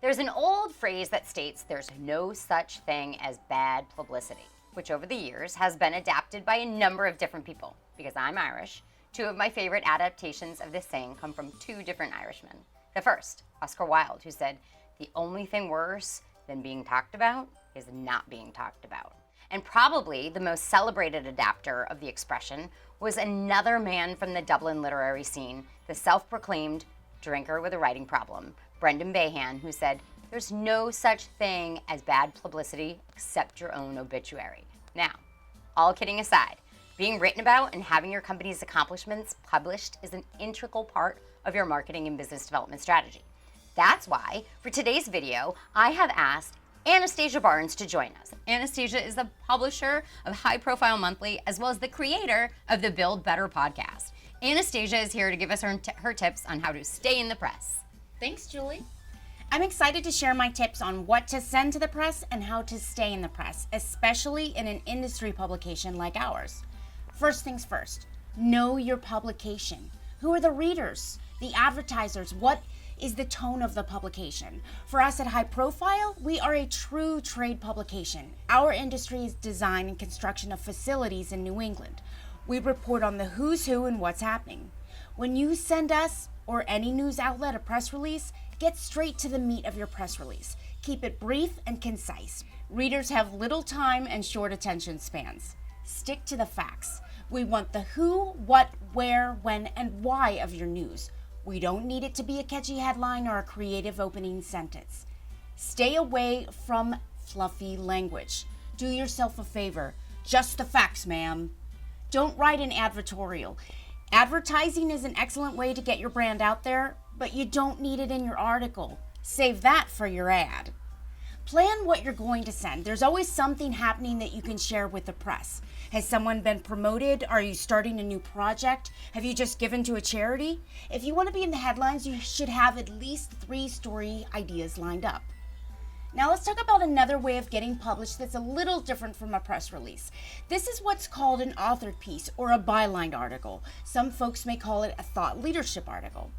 There's an old phrase that states there's no such thing as bad publicity, which over the years has been adapted by a number of different people. Because I'm Irish, two of my favorite adaptations of this saying come from two different Irishmen. The first, Oscar Wilde, who said, "The only thing worse than being talked about is not being talked about." And probably the most celebrated adapter of the expression was another man from the Dublin literary scene, the self-proclaimed drinker with a writing problem, Brendan Behan, who said, "There's no such thing as bad publicity except your own obituary." Now, all kidding aside, being written about and having your company's accomplishments published is an integral part of your marketing and business development strategy. That's why, for today's video, I have asked Anastasia Barnes to join us. Anastasia is the publisher of High Profile Monthly, as well as the creator of the Build Better podcast. Anastasia is here to give us her tips on how to stay in the press. Thanks, Julie. I'm excited to share my tips on what to send to the press and how to stay in the press, especially in an industry publication like ours. First things first, know your publication. Who are the readers, the advertisers? What is the tone of the publication? For us at High Profile, we are a true trade publication. Our industry is design and construction of facilities in New England. We report on the who's who and what's happening. When you send us or any news outlet a press release, get straight to the meat of your press release. Keep it brief and concise. Readers have little time and short attention spans. Stick to the facts. We want the who, what, where, when, and why of your news. We don't need it to be a catchy headline or a creative opening sentence. Stay away from fluffy language. Do yourself a favor. Just the facts, ma'am. Don't write an advertorial. Advertising is an excellent way to get your brand out there, but you don't need it in your article. Save that for your ad. Plan what you're going to send. There's always something happening that you can share with the press. Has someone been promoted? Are you starting a new project? Have you just given to a charity? If you want to be in the headlines, you should have at least 3 story ideas lined up. Now let's talk about another way of getting published that's a little different from a press release. This is what's called an authored piece or a byline article. Some folks may call it a thought leadership article.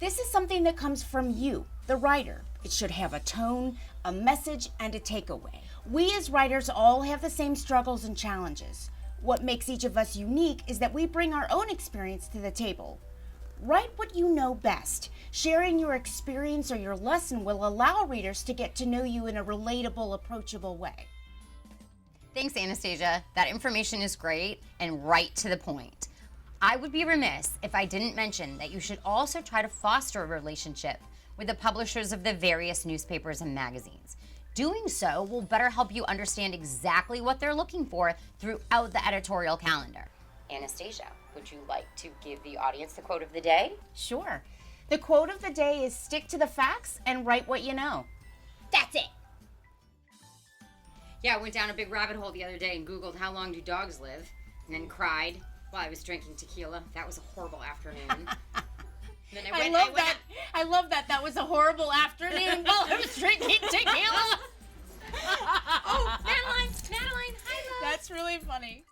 This is something that comes from you, the writer. It should have a tone, a message, and a takeaway. We as writers all have the same struggles and challenges. What makes each of us unique is that we bring our own experience to the table. Write what you know best. Sharing your experience or your lesson will allow readers to get to know you in a relatable, approachable way. Thanks, Anastasia. That information is great and right to the point. I would be remiss if I didn't mention that you should also try to foster a relationship with the publishers of the various newspapers and magazines. Doing so will better help you understand exactly what they're looking for throughout the editorial calendar. Anastasia, would you like to give the audience the quote of the day? Sure. The quote of the day is stick to the facts and write what you know. That's it. Yeah, I went down a big rabbit hole the other day and Googled how long do dogs live and then cried while I was drinking tequila. That was a horrible afternoon. Then I love that. That was a horrible afternoon while I was drinking tequila. Oh, Madeline, hi, love. That's really funny.